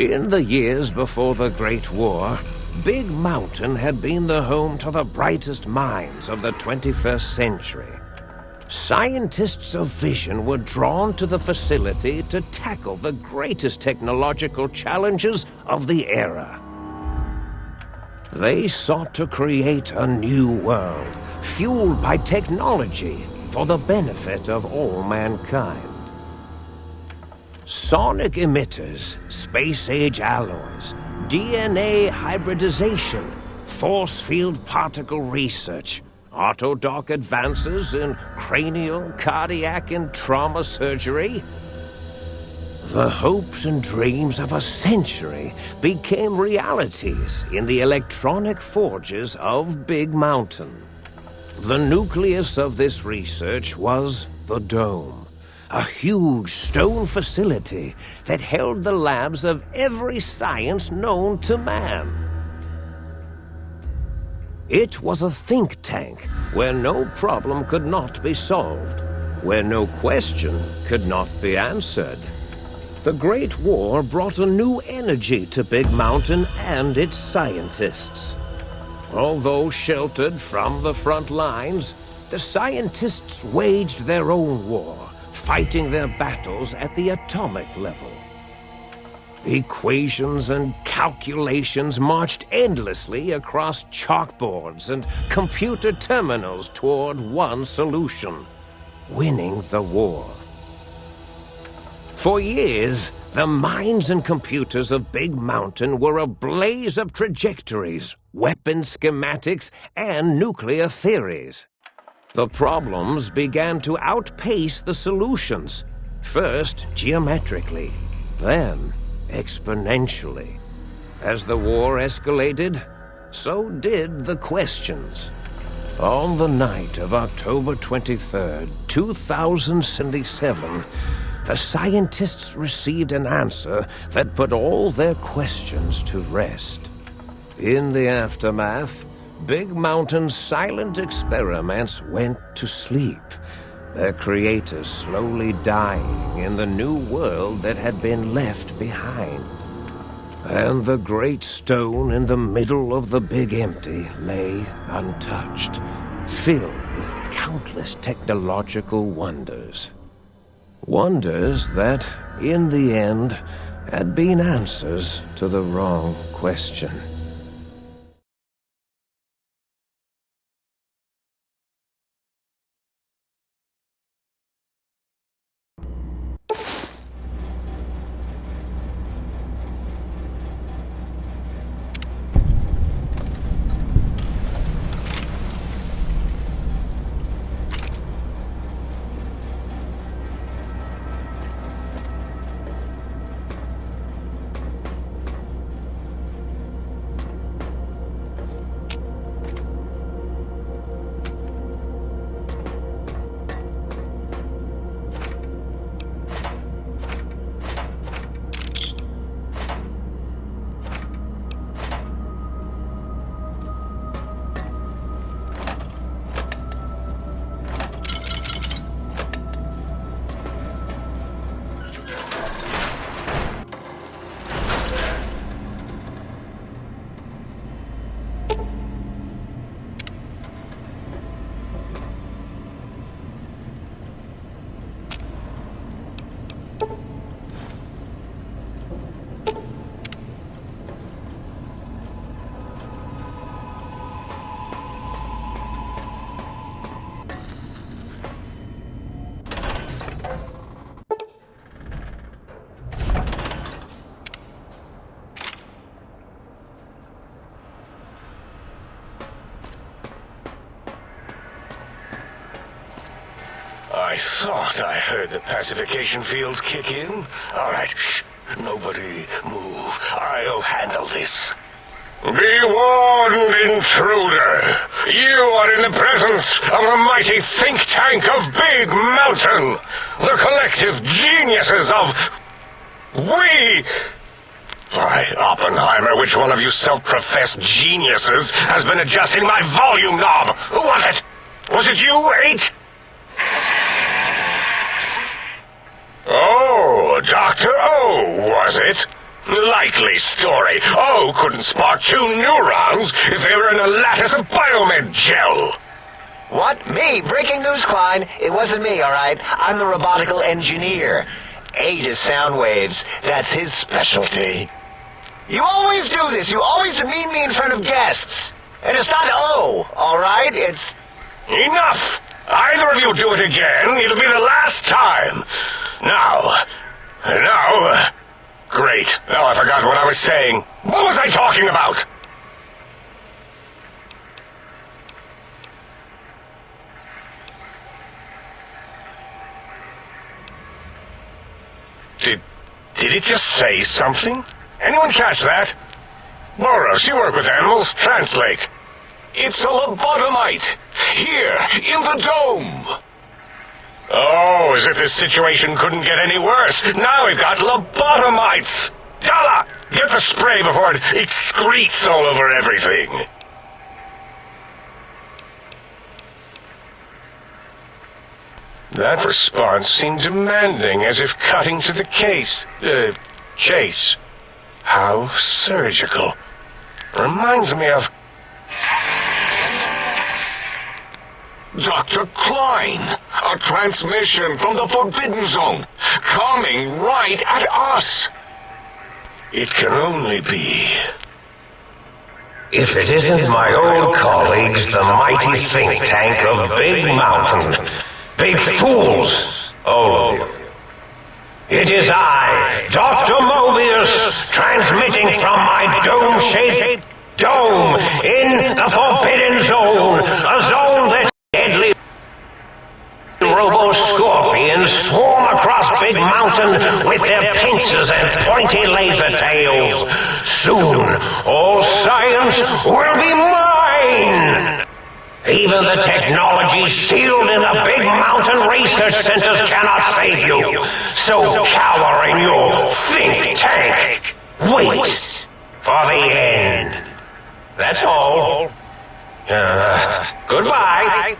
In the years before the Great War, Big Mountain had been the home to the brightest minds of the 21st century. Scientists of vision were drawn to the facility to tackle the greatest technological challenges of the era. They sought to create a new world, fueled by technology for the benefit of all mankind. Sonic emitters, space-age alloys, DNA hybridization, force field particle research, autodoc advances in cranial, cardiac, and trauma surgery. The hopes and dreams of a century became realities in the electronic forges of Big Mountain. The nucleus of this research was the Dome, a huge stone facility that held the labs of every science known to man. It was a think tank where no problem could not be solved, where no question could not be answered. The Great War brought a new energy to Big Mountain and its scientists. Although sheltered from the front lines, the scientists waged their own war, fighting their battles at the atomic level. Equations and calculations marched endlessly across chalkboards and computer terminals toward one solution: winning the war. For years, the minds and computers of Big Mountain were a blaze of trajectories, weapon schematics, and nuclear theories. The problems began to outpace the solutions, first geometrically, then exponentially. As the war escalated, so did the questions. On the night of October 23rd, 2077, the scientists received an answer that put all their questions to rest. In the aftermath, Big Mountain's silent experiments went to sleep, their creators slowly dying in the new world that had been left behind. And the great stone in the middle of the Big Empty lay untouched, filled with countless technological wonders. Wonders that, in the end, had been answers to the wrong question. I thought I heard the pacification fields kick in. All right, shh. Nobody move. I'll handle this. Be warned, intruder. You are in the presence of the mighty think tank of Big Mountain. The collective geniuses of... We... Why, Oppenheimer, which one of you self-professed geniuses has been adjusting my volume knob? Who was it? Was it you, 8? Oh, Dr. O, was it? Likely story. Oh, couldn't spark 2 neurons if they were in a lattice of biomed gel. What? Me? Breaking news, Klein. It wasn't me, all right? I'm the robotical engineer. Aid is sound waves. That's his specialty. You always do this. You always demean me in front of guests. And it's not O, all right? It's... Enough! Either of you do it again, it'll be the last time. Now... Great. Now I forgot what I was saying. What was I talking about? Did it just say something? Anyone catch that? Boros, you work with animals. Translate. It's a lobotomite. Here, in the dome. Oh, as if this situation couldn't get any worse. Now we've got lobotomites. Dala, get the spray before it excretes all over everything. That response seemed demanding, as if cutting to the chase. How surgical. Reminds me of... Dr. Klein, a transmission from the Forbidden Zone, coming right at us. It can only be... If it isn't my old colleagues, the mighty think tank of Big Mountain. Big fools, all of you. It is I, Dr. Mobius, transmitting from my dome-shaped dome in the Forbidden Zone, a zone that deadly robo-scorpions swarm across Big Mountain with their pincers and pointy laser tails. Soon, all science will be mine! Even the technology sealed in the Big Mountain research centers cannot save you. So cower in your think tank. Wait for the end. That's all. Goodbye.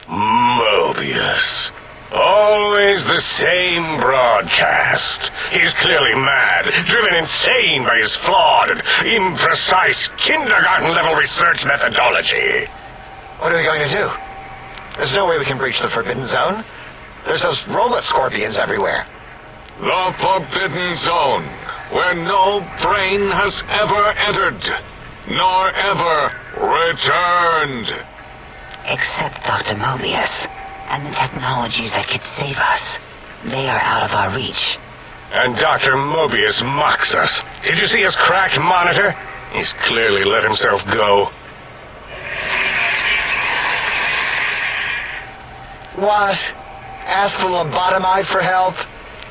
Mobius. Always the same broadcast. He's clearly mad, driven insane by his flawed and imprecise kindergarten-level research methodology. What are we going to do? There's no way we can breach the Forbidden Zone. There's those robot scorpions everywhere. The Forbidden Zone, where no brain has ever entered, nor ever returned. Except Dr. Mobius, and the technologies that could save us. They are out of our reach. And Dr. Mobius mocks us. Did you see his cracked monitor? He's clearly let himself go. What? Ask the lobotomite for help?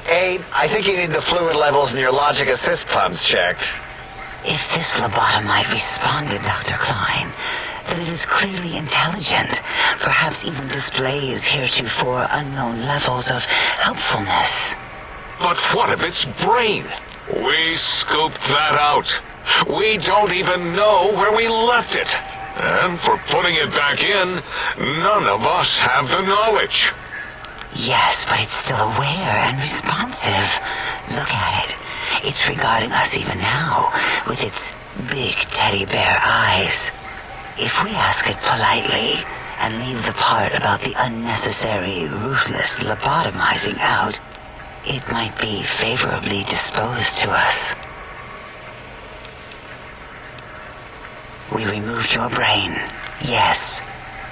Abe, I think you need the fluid levels in your logic assist pumps checked. If this lobotomite responded, Dr. Klein, then it is clearly intelligent, perhaps even displays heretofore unknown levels of helpfulness. But what of its brain? We scooped that out. We don't even know where we left it. And for putting it back in, none of us have the knowledge. Yes, but it's still aware and responsive. Look at it. It's regarding us even now, with its big teddy bear eyes. If we ask it politely, and leave the part about the unnecessary, ruthless lobotomizing out, it might be favorably disposed to us. We removed your brain, yes.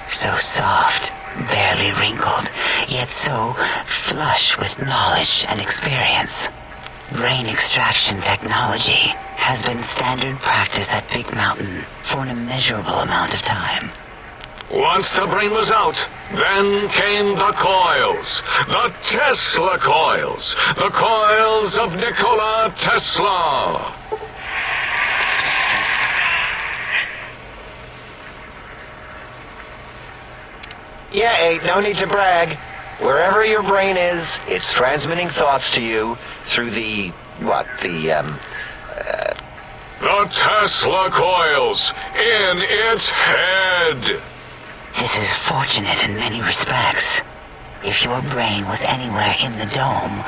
So soft, barely wrinkled, yet so flush with knowledge and experience. Brain extraction technology has been standard practice at Big Mountain for an immeasurable amount of time. Once the brain was out, then came the coils. The Tesla coils. The coils of Nikola Tesla. Yeah, Abe, no need to brag. Wherever your brain is, it's transmitting thoughts to you through the Tesla coils in its head. This is fortunate in many respects. If your brain was anywhere in the dome,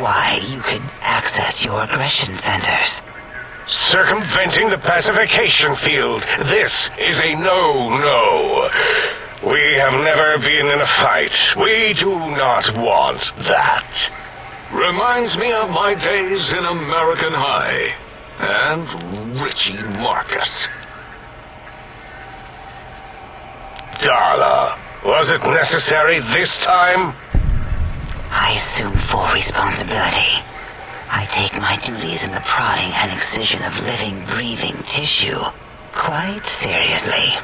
why, you could access your aggression centers. Circumventing the pacification field. This is a no-no. We have never been in a fight. We do not want that. Reminds me of my days in American High. And Richie Marcus. Darla, was it necessary this time? I assume full responsibility. I take my duties in the prodding and excision of living, breathing tissue quite seriously.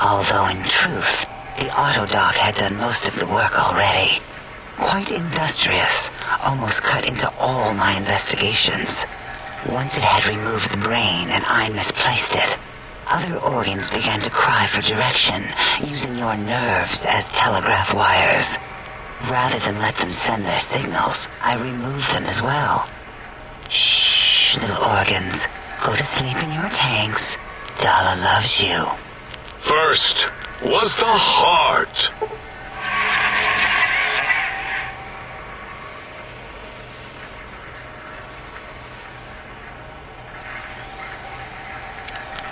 Although in truth, the Autodoc had done most of the work already. Quite industrious, almost cut into all my investigations. Once it had removed the brain and I misplaced it, other organs began to cry for direction, using your nerves as telegraph wires. Rather than let them send their signals, I removed them as well. Shh, little organs. Go to sleep in your tanks. Dala loves you. First was the heart.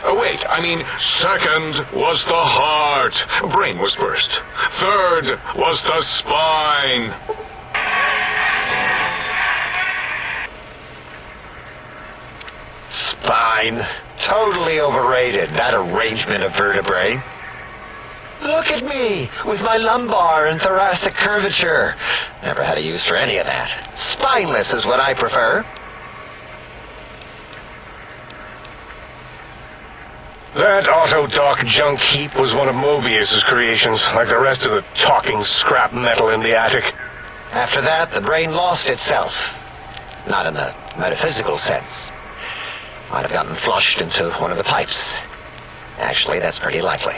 Oh, wait, I mean, second was the heart. Brain was first. Third was the spine. Spine. Totally overrated, that arrangement of vertebrae. Look at me, with my lumbar and thoracic curvature. Never had a use for any of that. Spineless is what I prefer. That Autodoc junk heap was one of Mobius's creations, like the rest of the talking scrap metal in the attic. After that, the brain lost itself. Not in the metaphysical sense. Might have gotten flushed into one of the pipes. Actually, that's pretty likely.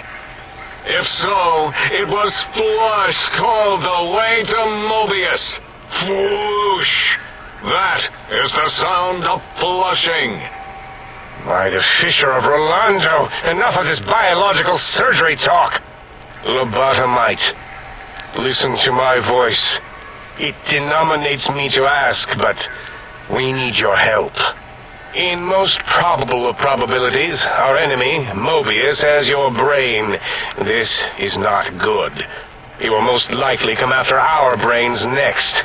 If so, it was flushed all the way to Mobius. Flush! That is the sound of flushing. By the Fisher of Rolando, enough of this biological surgery talk. Lobotomite, listen to my voice. It denominates me to ask, but we need your help. In most probable of probabilities, our enemy, Mobius, has your brain. This is not good. He will most likely come after our brains next.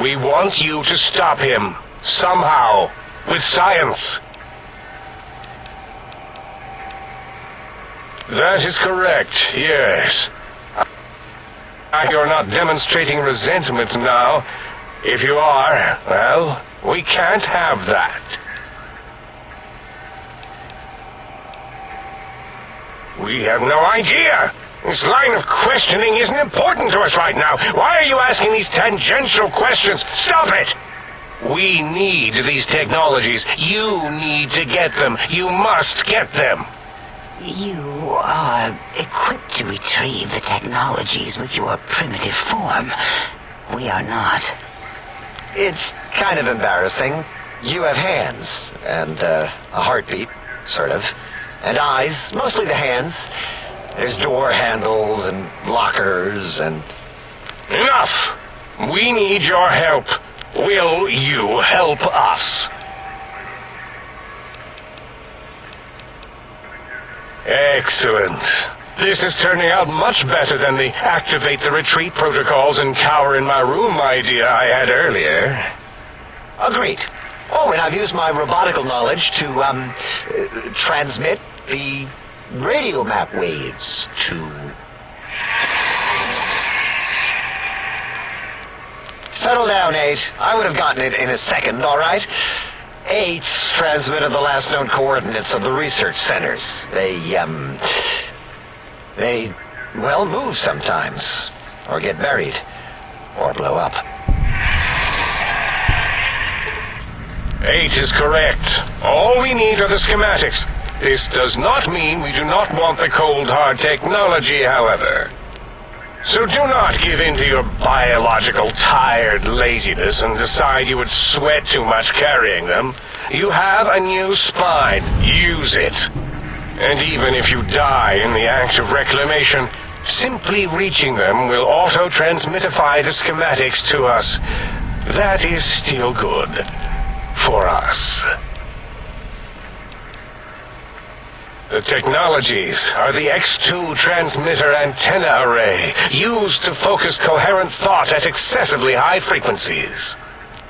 We want you to stop him, somehow, with science. That is correct, yes. You're not demonstrating resentment now. If you are, well, we can't have that. We have no idea. This line of questioning isn't important to us right now. Why are you asking these tangential questions? Stop it! We need these technologies. You need to get them. You must get them. You are equipped to retrieve the technologies with your primitive form. We are not. It's kind of embarrassing. You have hands, and a heartbeat, sort of. And eyes, mostly the hands. There's door handles and lockers and... Enough! We need your help. Will you help us? Excellent. This is turning out much better than the activate the retreat protocols and cower in my room idea I had earlier. Agreed. Oh, and I've used my robotical knowledge to, transmit the radio map waves to... Settle down, 8. I would have gotten it in a second, all right? 8's transmitted the last known coordinates of the research centers. They, well, move sometimes. Or get buried. Or blow up. 8 is correct. All we need are the schematics. This does not mean we do not want the cold hard technology, however. So do not give in to your biological tired laziness and decide you would sweat too much carrying them. You have a new spine. Use it. And even if you die in the act of reclamation, Simply reaching them will auto-transmitify the schematics to us. That is still good. For us. The technologies are the X2 transmitter antenna array, used to focus coherent thought at excessively high frequencies.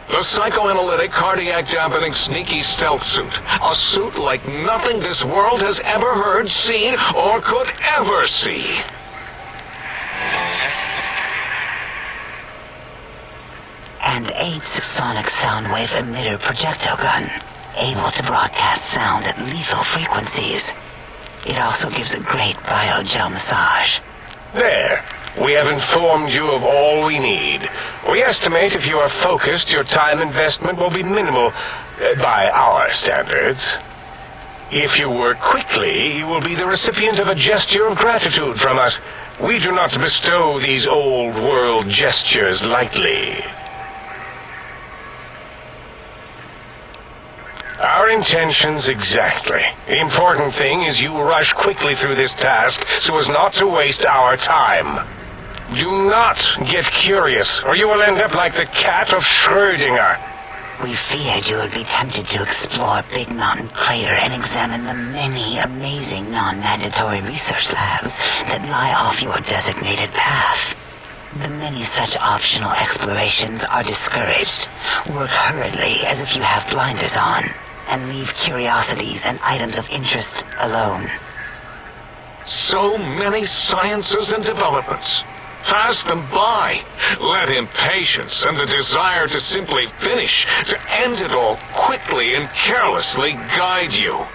The psychoanalytic, cardiac dampening, sneaky stealth suit. A suit like nothing this world has ever heard, seen, or could ever see. And 8's sonic sound wave emitter projectile gun, able to broadcast sound at lethal frequencies. It also gives a great biogel massage. There. We have informed you of all we need. We estimate if you are focused, your time investment will be minimal, by our standards. If you work quickly, you will be the recipient of a gesture of gratitude from us. We do not bestow these old-world gestures lightly. Our intentions exactly. The important thing is you rush quickly through this task so as not to waste our time. Do not get curious, or you will end up like the cat of Schrödinger. We feared you would be tempted to explore Big Mountain Crater and examine the many amazing non-mandatory research labs that lie off your designated path. The many such optional explorations are discouraged. Work hurriedly as if you have blinders on, and leave curiosities and items of interest alone. So many sciences and developments. Pass them by. Let impatience and the desire to simply finish, to end it all quickly and carelessly guide you.